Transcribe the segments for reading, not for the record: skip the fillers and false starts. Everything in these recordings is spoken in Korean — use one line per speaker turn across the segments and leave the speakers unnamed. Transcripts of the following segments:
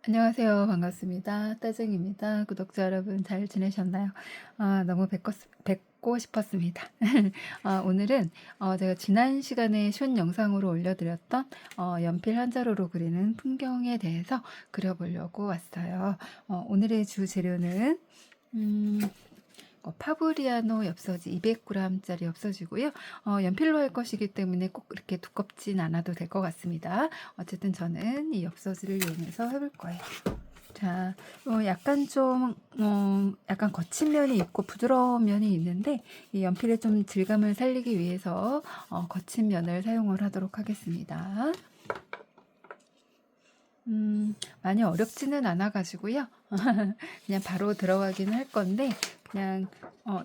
안녕하세요. 반갑습니다. 따쟁입니다. 구독자 여러분 잘 지내셨나요? 너무 뵙고 싶었습니다. 오늘은 제가 지난 시간에 숏 영상으로 올려드렸던 연필 한 자루로 그리는 풍경에 대해서 그려보려고 왔어요. 오늘의 주 재료는 파브리아노 엽서지 200g짜리 엽서지고요. 연필로 할 것이기 때문에 꼭 그렇게 두껍진 않아도 될 것 같습니다. 어쨌든 저는 이 엽서지를 이용해서 해볼 거예요. 자, 약간 좀 약간 거친 면이 있고 부드러운 면이 있는데 이 연필의 좀 질감을 살리기 위해서 거친 면을 사용을 하도록 하겠습니다. 많이 어렵지는 않아 가지고요. 그냥 바로 들어가긴 할 건데 그냥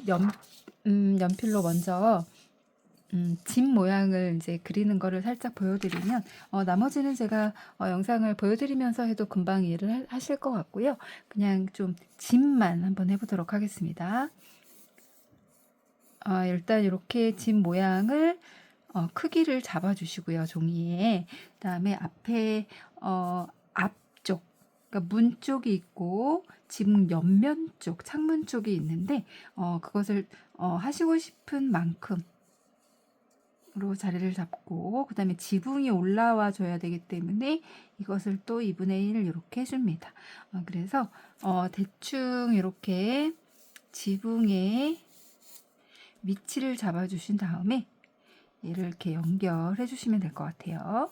연필로 먼저 집 모양을 이제 그리는 거를 살짝 보여드리면 나머지는 제가 영상을 보여드리면서 해도 금방 이해를 하실 것 같고요. 그냥 좀 집만 한번 해보도록 하겠습니다. 일단 이렇게 집 모양을 크기를 잡아주시고요. 종이에. 그다음에 앞에 앞쪽, 그러니까 문 쪽이 있고 집 옆면 쪽, 창문 쪽이 있는데 그것을 하시고 싶은 만큼 로 자리를 잡고 그 다음에 지붕이 올라와 줘야 되기 때문에 이것을 또 2분의 1 이렇게 해줍니다. 그래서 대충 이렇게 지붕의 위치를 잡아 주신 다음에 얘를 이렇게 연결해 주시면 될 것 같아요.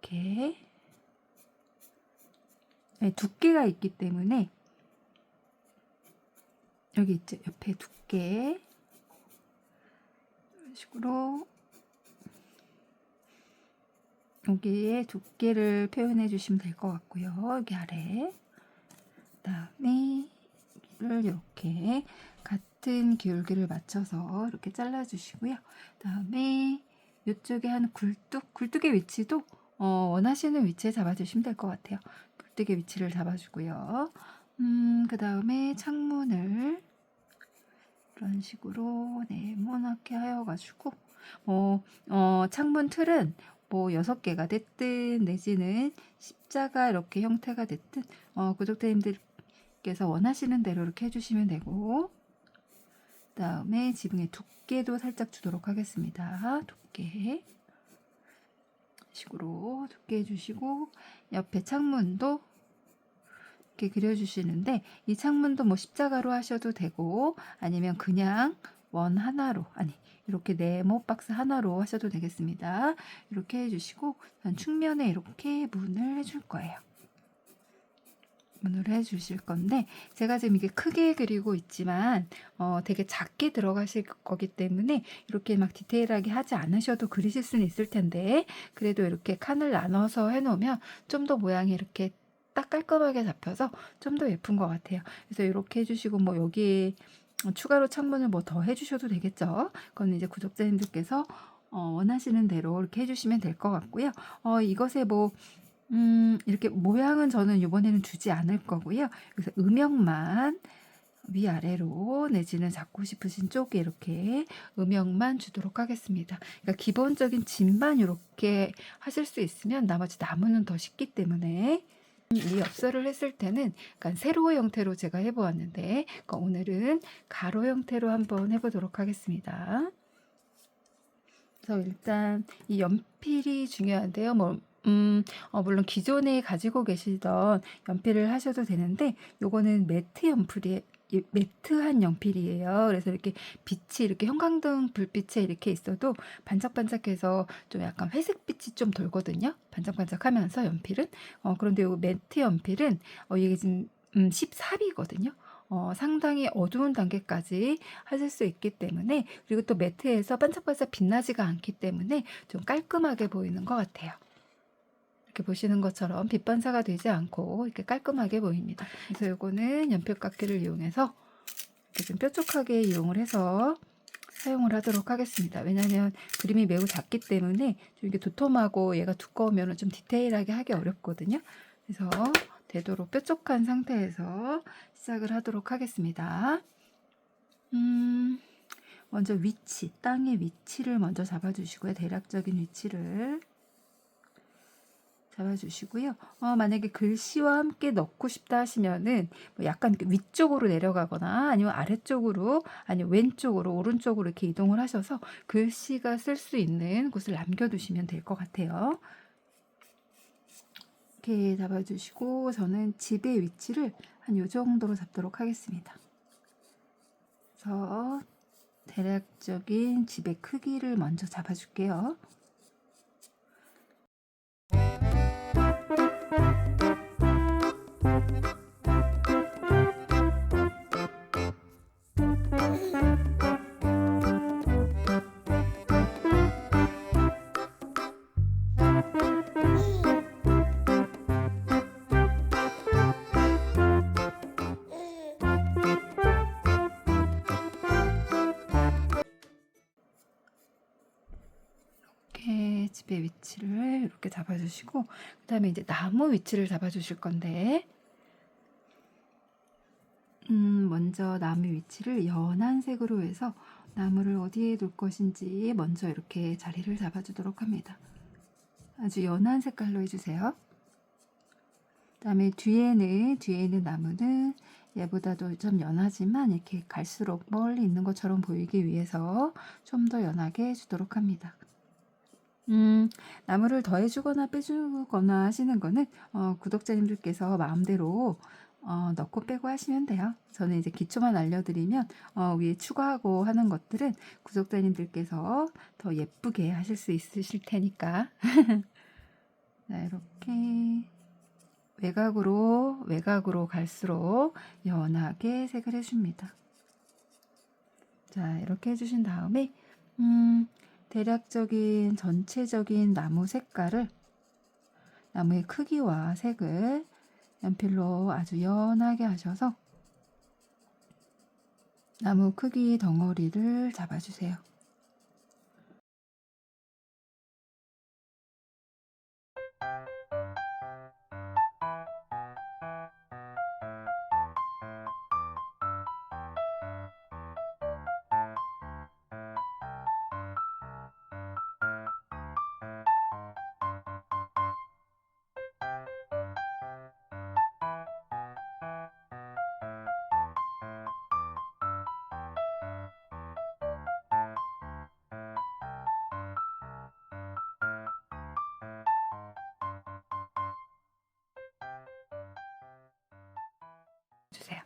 이렇게 네, 두께가 있기 때문에 여기 있죠. 옆에 두께 이런 식으로 여기에 두께를 표현해 주시면 될 것 같고요. 여기 아래 그다음에 여기를 이렇게 같은 기울기를 맞춰서 이렇게 잘라 주시고요. 그다음에 이쪽에 한 굴뚝의 위치도 원하시는 위치에 잡아 주시면 될 것 같아요. 굴뚝의 위치를 잡아 주고요. 그다음에 창문을 이런 식으로 네모나게 하여 가지고 창문 틀은 뭐 6개가 됐든 내지는 십자가 이렇게 형태가 됐든 구독자님들께서 원하시는 대로 이렇게 해주시면 되고 그다음에 지붕의 두께도 살짝 주도록 하겠습니다. 두께 식으로 두께 해주시고 옆에 창문도 이렇게 그려주시는데 이 창문도 뭐 십자가로 하셔도 되고 아니면 그냥 원 하나로 이렇게 네모 박스 하나로 하셔도 되겠습니다. 이렇게 해주시고 측면에 이렇게 문을 해줄 거예요. 문을 해주실 건데 제가 지금 이게 크게 그리고 있지만 되게 작게 들어가실 거기 때문에 이렇게 막 디테일하게 하지 않으셔도 그리실 수는 있을 텐데 그래도 이렇게 칸을 나눠서 해놓으면 좀 더 모양이 이렇게 딱 깔끔하게 잡혀서 좀 더 예쁜 것 같아요. 그래서 이렇게 해주시고 뭐 여기에 추가로 창문을 뭐 더 해주셔도 되겠죠. 그건 이제 구독자님들께서 원하시는 대로 이렇게 해주시면 될 것 같고요. 이것에 뭐 이렇게 모양은 저는 이번에는 주지 않을 거고요. 그래서 음영만 위아래로 내지는 잡고 싶으신 쪽에 이렇게 음영만 주도록 하겠습니다. 그러니까 기본적인 집만 이렇게 하실 수 있으면 나머지 나무는 더 쉽기 때문에 이 엽서를 했을 때는 약간 세로 형태로 제가 해보았는데 그러니까 오늘은 가로 형태로 한번 해보도록 하겠습니다. 그래서 일단 이 연필이 중요한데요. 물론 기존에 가지고 계시던 연필을 하셔도 되는데 요거는 매트한 연필이에요. 그래서 이렇게 빛이 이렇게 형광등 불빛에 이렇게 있어도 반짝반짝해서 좀 약간 회색빛이 좀 돌거든요. 반짝반짝하면서 연필은 그런데 요 매트 연필은 이게 지금 14비거든요. 상당히 어두운 단계까지 하실 수 있기 때문에 그리고 또 매트에서 반짝반짝 빛나지가 않기 때문에 좀 깔끔하게 보이는 것 같아요. 이렇게 보시는 것처럼 빛 반사가 되지 않고 이렇게 깔끔하게 보입니다. 그래서 이거는 연필깎이를 이용해서 이렇게 좀 뾰족하게 이용을 해서 사용을 하도록 하겠습니다. 왜냐하면 그림이 매우 작기 때문에 좀 이렇게 도톰하고 얘가 두꺼우면 좀 디테일하게 하기 어렵거든요. 그래서 되도록 뾰족한 상태에서 시작을 하도록 하겠습니다. 먼저 땅의 위치를 먼저 잡아주시고요. 대략적인 위치를 잡아주시고요. 만약에 글씨와 함께 넣고 싶다 하시면은 뭐 약간 이렇게 위쪽으로 내려가거나 아니면 아래쪽으로 아니면 왼쪽으로 오른쪽으로 이렇게 이동을 하셔서 글씨가 쓸 수 있는 곳을 남겨두시면 될 것 같아요. 이렇게 잡아주시고 저는 집의 위치를 한 요 정도로 잡도록 하겠습니다. 그래서 대략적인 집의 크기를 먼저 잡아줄게요. 이렇게 집의 위치를 이렇게 잡아주시고 그 다음에 이제 나무 위치를 잡아주실 건데 먼저 나무 위치를 연한 색으로 해서 나무를 어디에 둘 것인지 먼저 이렇게 자리를 잡아주도록 합니다. 아주 연한 색깔로 해주세요. 그 다음에 뒤에는 나무는 얘보다도 좀 연하지만 이렇게 갈수록 멀리 있는 것처럼 보이기 위해서 좀 더 연하게 해주도록 합니다. 나무를 더해주거나 빼주거나 하시는 거는 구독자님들께서 마음대로 넣고 빼고 하시면 돼요. 저는 이제 기초만 알려드리면 위에 추가하고 하는 것들은 구독자님들께서 더 예쁘게 하실 수 있으실 테니까 자, 이렇게 외곽으로 갈수록 연하게 색을 해줍니다. 자, 이렇게 해주신 다음에 대략적인 전체적인 나무 색깔을 나무의 크기와 색을 연필로 아주 연하게 하셔서 나무 크기 덩어리를 잡아주세요. 주세요.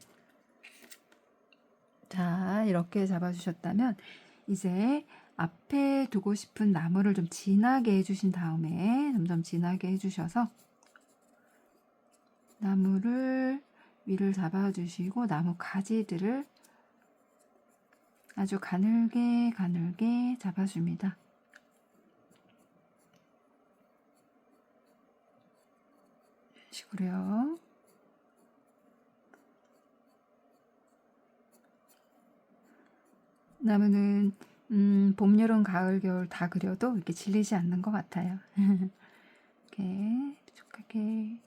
자, 이렇게 잡아주셨다면 이제 앞에 두고 싶은 나무를 좀 진하게 해주신 다음에 점점 진하게 해주셔서 나무를 위를 잡아주시고 나무 가지들을 아주 가늘게 잡아줍니다. 이런 식으로요. 나무는 봄, 여름, 가을, 겨울 다 그려도 이렇게 질리지 않는 것 같아요. 이렇게 뾰족하게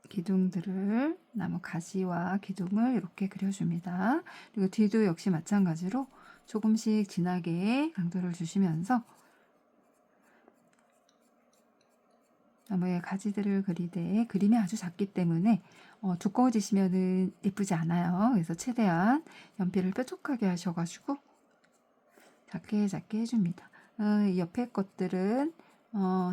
기둥들을 나무 가지와 기둥을 이렇게 그려줍니다. 그리고 뒤도 역시 마찬가지로 조금씩 진하게 강도를 주시면서 나무의 가지들을 그리되 그림이 아주 작기 때문에 두꺼워지시면은 예쁘지 않아요. 그래서 최대한 연필을 뾰족하게 하셔가지고 작게 해줍니다. 옆에 것들은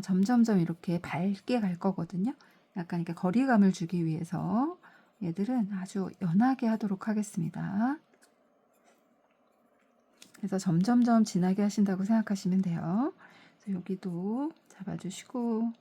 점점점 이렇게 밝게 갈 거거든요. 약간 이렇게 거리감을 주기 위해서 얘들은 아주 연하게 하도록 하겠습니다. 그래서 점점점 진하게 하신다고 생각하시면 돼요. 그래서 여기도 잡아주시고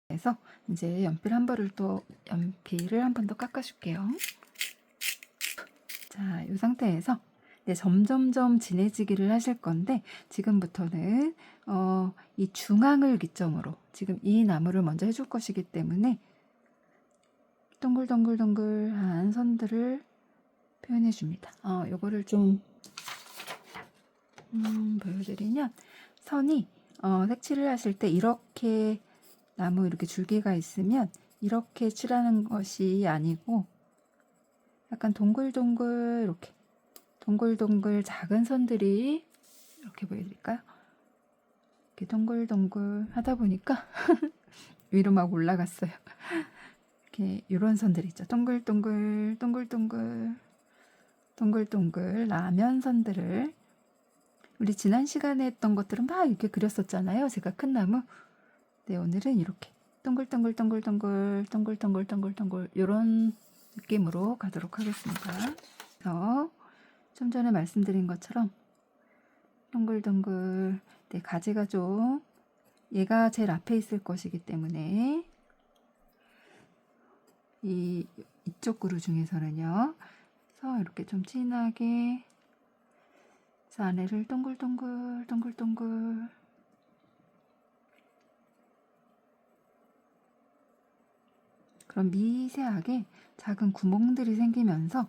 그래서 이제 연필을 한 번 더 깎아줄게요. 자, 이 상태에서 이제 점점점 진해지기를 하실 건데 지금부터는 이 중앙을 기점으로 지금 이 나무를 먼저 해줄 것이기 때문에 동글동글동글한 선들을 표현해 줍니다. 요거를 좀 보여드리면 선이 색칠을 하실 때 이렇게 나무 이렇게 줄기가 있으면 이렇게 칠하는 것이 아니고 약간 동글동글 이렇게 동글동글 작은 선들이 이렇게 보여드릴까요? 이렇게 동글동글 하다 보니까 위로 막 올라갔어요. 이렇게 이런 선들 있죠. 동글동글 동글동글 동글동글 라면 선들을 우리 지난 시간에 했던 것들은 막 이렇게 그렸었잖아요. 제가 큰 나무. 네, 오늘은 이렇게 동글동글 동글동글 동글동글 동글동글 이런 느낌으로 가도록 하겠습니다. 그래서 좀 전에 말씀드린 것처럼 동글동글 네, 가지가 좀 얘가 제일 앞에 있을 것이기 때문에 이쪽 그루 중에서는요. 그래서 이렇게 좀 진하게 그래서 안에를 동글동글 동글동글 그런 미세하게 작은 구멍들이 생기면서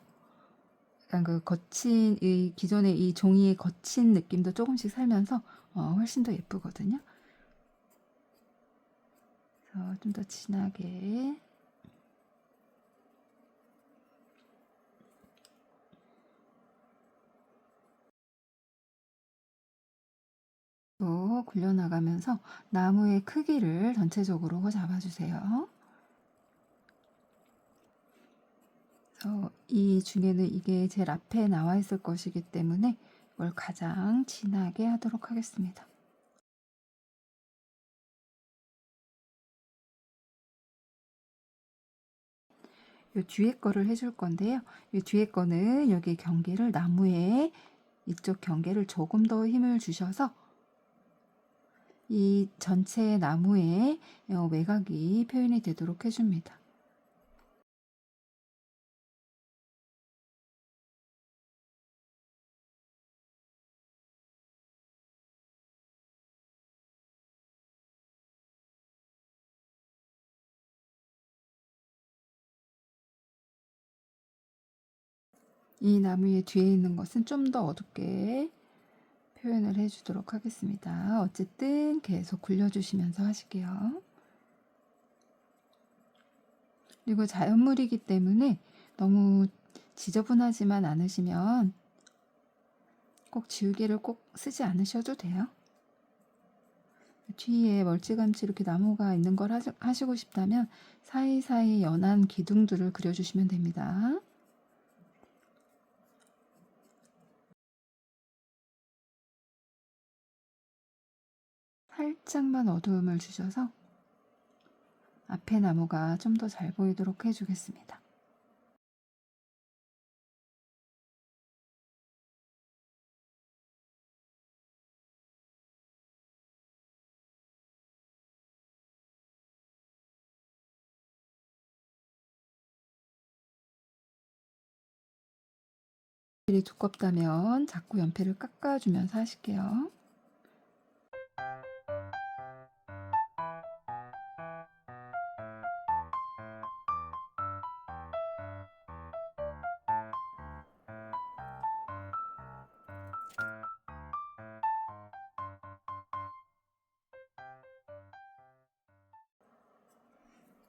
약간 그 거친 이 기존의 이 종이의 거친 느낌도 조금씩 살면서 훨씬 더 예쁘거든요. 그래서 좀 더 진하게 또 굴려나가면서 나무의 크기를 전체적으로 잡아주세요. 그래서 이 중에는 이게 제일 앞에 나와 있을 것이기 때문에 이걸 가장 진하게 하도록 하겠습니다. 이 뒤에 거를 해줄 건데요. 이 뒤에 거는 여기 경계를 나무에 이쪽 경계를 조금 더 힘을 주셔서 이 전체 나무의 외곽이 표현이 되도록 해줍니다. 이 나무의 뒤에 있는 것은 좀 더 어둡게 표현을 해주도록 하겠습니다. 어쨌든 계속 굴려주시면서 하실게요. 그리고 자연물이기 때문에 너무 지저분하지만 않으시면 꼭 지우개를 꼭 쓰지 않으셔도 돼요. 뒤에 멀찌감치 이렇게 나무가 있는 걸 하시고 싶다면 사이사이 연한 기둥들을 그려주시면 됩니다. 살짝만 어두움을 주셔서 앞에 나무가 좀 더 잘 보이도록 해주겠습니다. 연필이 두껍다면 자꾸 연필을 깎아주면서 하실게요.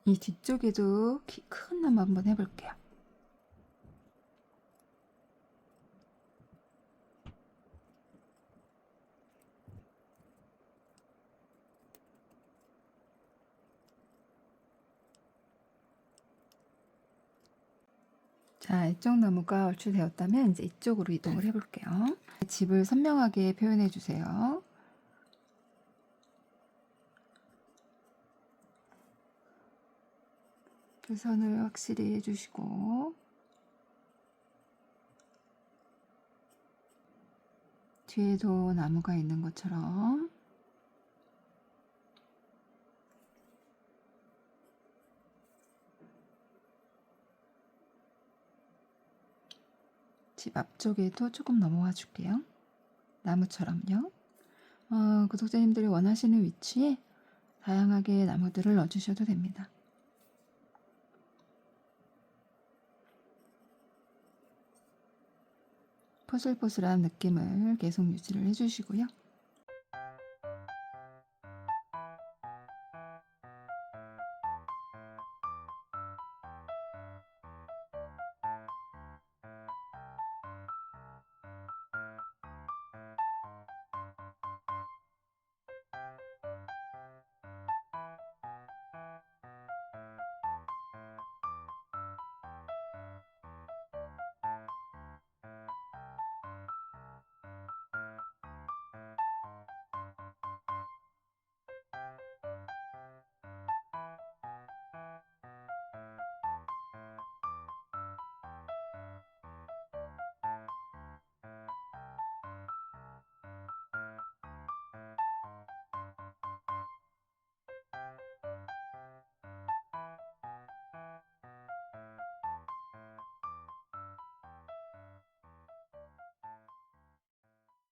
이 뒤쪽에도 큰 나무 한번 해볼게요. 자, 이쪽 나무가 얼추 되었다면 이제 이쪽으로 이동을 해볼게요. 집을 선명하게 표현해 주세요. 선을 확실히 해주시고 뒤에도 나무가 있는 것처럼 집 앞쪽에도 조금 넘어와 줄게요. 나무처럼요. 구독자님들이 원하시는 위치에 다양하게 나무들을 넣어주셔도 됩니다. 포슬포슬한 느낌을 계속 유지를 해주시고요.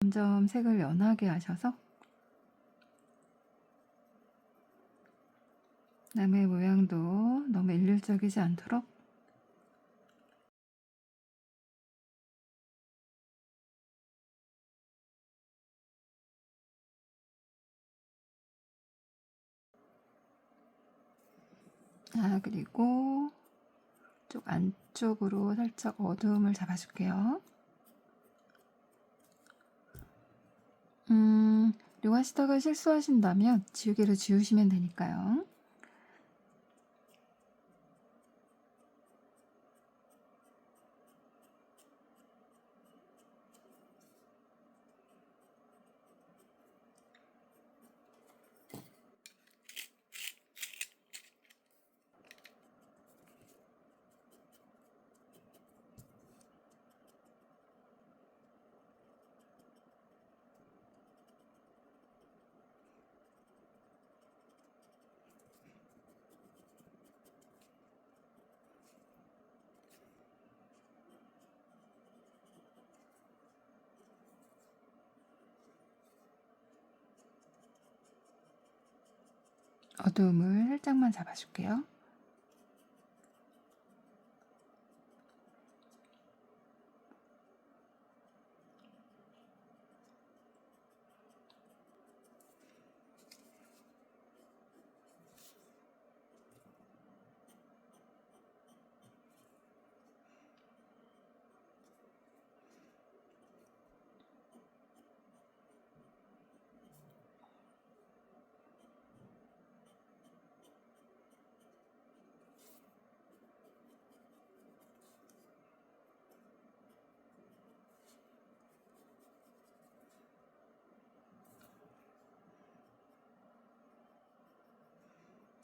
점점 색을 연하게 하셔서 나무의 모양도 너무 일률적이지 않도록 그리고 쪽 안쪽으로 살짝 어두움을 잡아줄게요. 이거 하시다가 실수하신다면 지우개로 지우시면 되니까요. 어두움을 살짝만 잡아줄게요.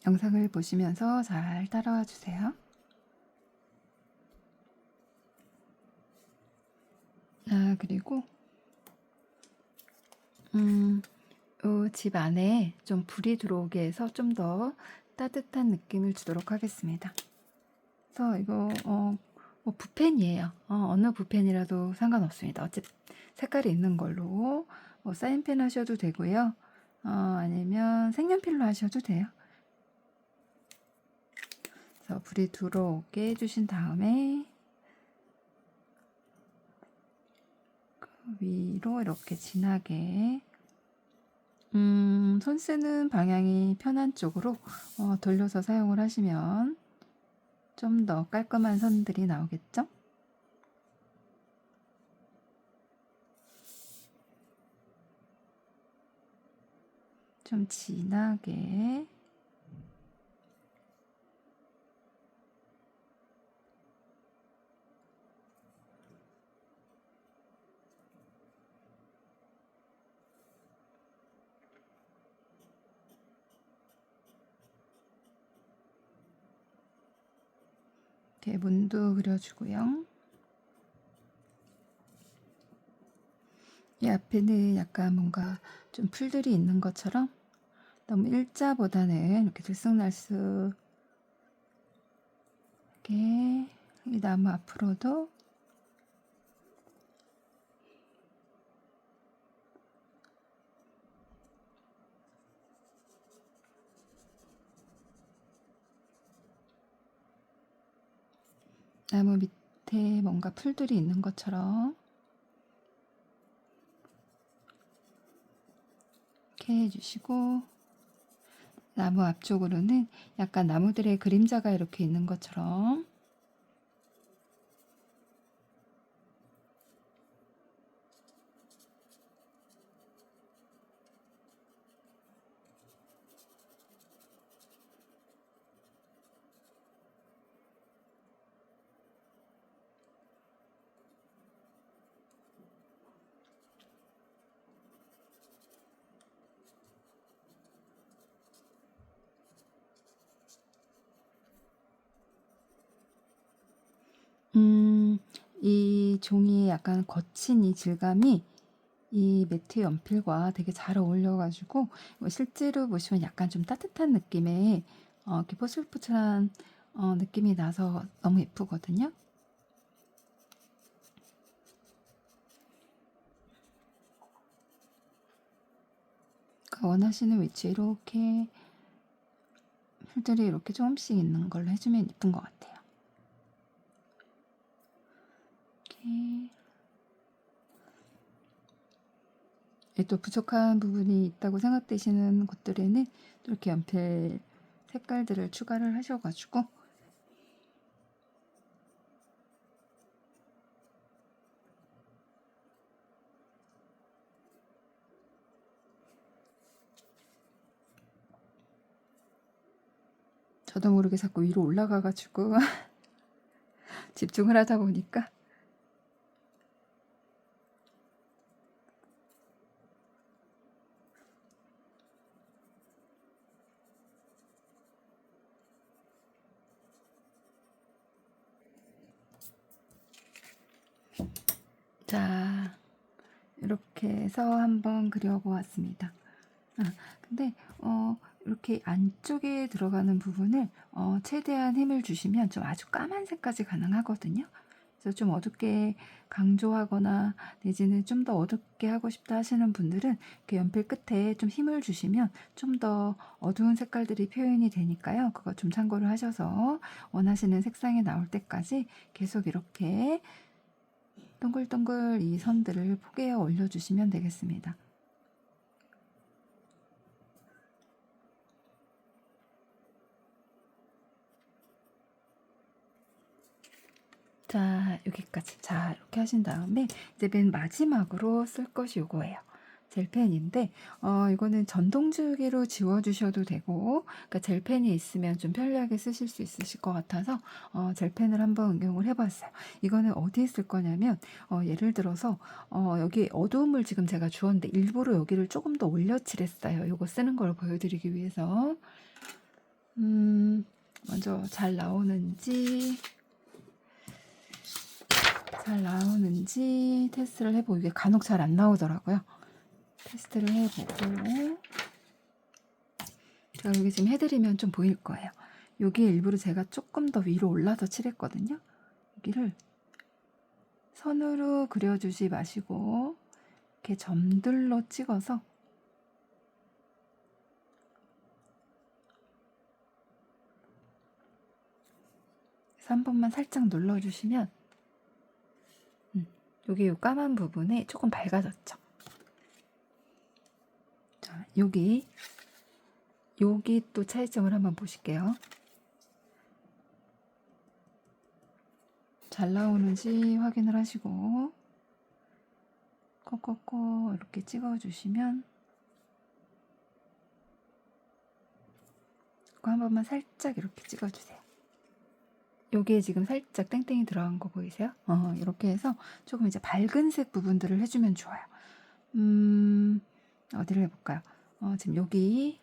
영상을 보시면서 잘 따라와 주세요. 그리고 집 안에 좀 불이 들어오게 해서 좀 더 따뜻한 느낌을 주도록 하겠습니다. 그래서 이거 뭐 붓펜이에요. 어느 붓펜이라도 상관없습니다. 어차피 색깔이 있는 걸로 사인펜 하셔도 되고요. 아니면 색연필로 하셔도 돼요. 그래서 불이 들어오게 해주신 다음에 그 위로 이렇게 진하게 손 쓰는 방향이 편한 쪽으로 돌려서 사용을 하시면 좀 더 깔끔한 선들이 나오겠죠? 좀 진하게 이렇게 문도 그려주고요. 이 앞에는 약간 뭔가 좀 풀들이 있는 것처럼 너무 일자보다는 이렇게 들쑥날쑥 이렇게 이 나무 앞으로도 나무 밑에 뭔가 풀들이 있는 것처럼 이렇게 해주시고, 나무 앞쪽으로는 약간 나무들의 그림자가 이렇게 있는 것처럼 이 종이에 약간 거친 이 질감이 이 매트 연필과 되게 잘 어울려가지고 실제로 보시면 약간 좀 따뜻한 느낌의 이렇게 포슬포슬한 느낌이 나서 너무 예쁘거든요. 원하시는 위치에 이렇게 풀들이 이렇게 조금씩 있는 걸로 해주면 예쁜 것 같아요. 이렇게. 또 부족한 부분이 있다고 생각되시는 곳들에는 또 이렇게 연필 색깔들을 추가를 하셔가지고 저도 모르게 자꾸 위로 올라가가지고 집중을 하다 보니까 자, 이렇게 해서 한번 그려보았습니다. 근데 이렇게 안쪽에 들어가는 부분을 최대한 힘을 주시면 좀 아주 까만색까지 가능하거든요. 그래서 좀 어둡게 강조하거나 내지는 좀 더 어둡게 하고 싶다 하시는 분들은 이렇게 연필 끝에 좀 힘을 주시면 좀 더 어두운 색깔들이 표현이 되니까요. 그거 좀 참고를 하셔서 원하시는 색상이 나올 때까지 계속 이렇게 동글동글 이 선들을 포개어 올려주시면 되겠습니다. 자, 여기까지. 자, 이렇게 하신 다음에 이제 맨 마지막으로 쓸 것이 요거예요. 젤펜인데 이거는 전동지우개로 지워주셔도 되고, 그러니까 젤펜이 있으면 좀 편리하게 쓰실 수 있으실 것 같아서 젤펜을 한번 응용을 해봤어요. 이거는 어디에 쓸 거냐면 예를 들어서 여기 어두움을 지금 제가 주었는데 일부러 여기를 조금 더 올려 칠했어요. 이거 쓰는 걸 보여드리기 위해서. 먼저 잘 나오는지 테스트를 해보고, 이게 간혹 잘 안 나오더라고요. 테스트를 해보고, 제가 여기 지금 해드리면 좀 보일 거예요. 여기 일부러 제가 조금 더 위로 올라서 칠했거든요. 여기를 선으로 그려주지 마시고 이렇게 점들로 찍어서 그래서 한 번만 살짝 눌러주시면 여기 요 까만 부분에 조금 밝아졌죠. 자, 여기 또 차이점을 한번 보실게요. 잘 나오는지 확인을 하시고 콕콕콕 이렇게 찍어주시면 그거 한 번만 살짝 이렇게 찍어주세요. 여기에 지금 살짝 땡땡이 들어간 거 보이세요? 이렇게 해서 조금 이제 밝은색 부분들을 해주면 좋아요. 어디를 해볼까요? 지금 여기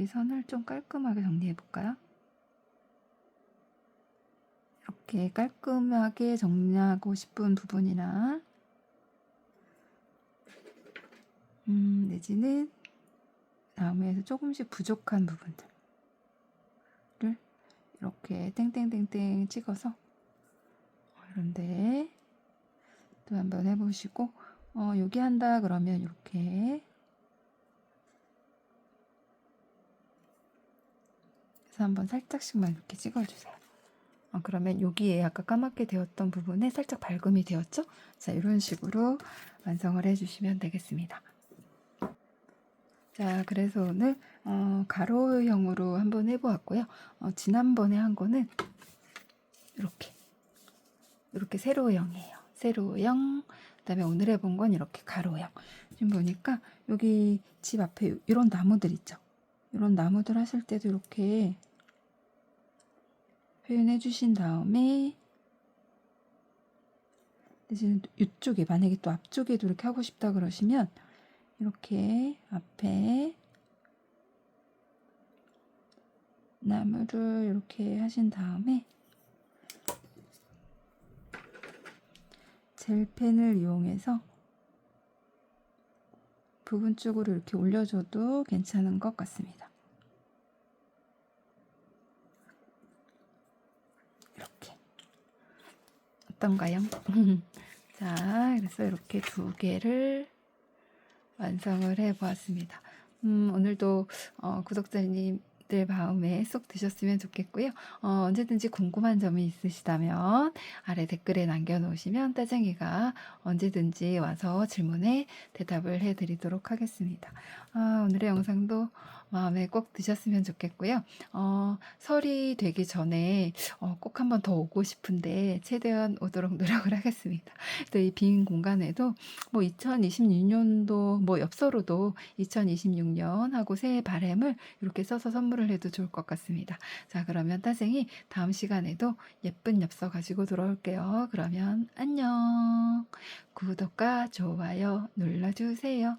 선을 좀 깔끔하게 정리해볼까요? 이렇게 깔끔하게 정리하고 싶은 부분이나 내지는 나무에서 조금씩 부족한 부분들을 이렇게 땡땡땡땡 찍어서 이런데 또 한번 해보시고 여기 한다 그러면 이렇게 해서 한번 살짝씩만 이렇게 찍어주세요. 그러면 여기에 아까 까맣게 되었던 부분에 살짝 밝음이 되었죠? 자, 이런 식으로 완성을 해주시면 되겠습니다. 자, 그래서 오늘 가로형으로 한번 해보았고요. 지난번에 한 거는 이렇게 세로형이에요. 세로형. 그다음에 오늘 해본 건 이렇게 가로형. 지금 보니까 여기 집 앞에 이런 나무들 있죠. 이런 나무들 하실 때도 이렇게 표현해 주신 다음에 이제 이쪽에 만약에 또 앞쪽에도 이렇게 하고 싶다 그러시면 이렇게 앞에 나무를 이렇게 하신 다음에 젤펜을 이용해서 부분 쪽으로 이렇게 올려줘도 괜찮은 것 같습니다. 이렇게 어떤가요? 자, 그래서 이렇게 두 개를 완성을 해 보았습니다. 오늘도 구독자님들 마음에 쏙 드셨으면 좋겠고요. 언제든지 궁금한 점이 있으시다면 아래 댓글에 남겨놓으시면 따쟁이가 언제든지 와서 질문에 대답을 해드리도록 하겠습니다. 오늘의 영상도 마음에 꼭 드셨으면 좋겠고요. 설이 되기 전에 꼭 한번 더 오고 싶은데 최대한 오도록 노력을 하겠습니다. 또 이 빈 공간에도 뭐 2026년도 뭐 엽서로도 2026년하고 새해 바람을 이렇게 써서 선물을 해도 좋을 것 같습니다. 자, 그러면 따생이 다음 시간에도 예쁜 엽서 가지고 돌아올게요. 그러면 안녕. 구독과 좋아요 눌러주세요.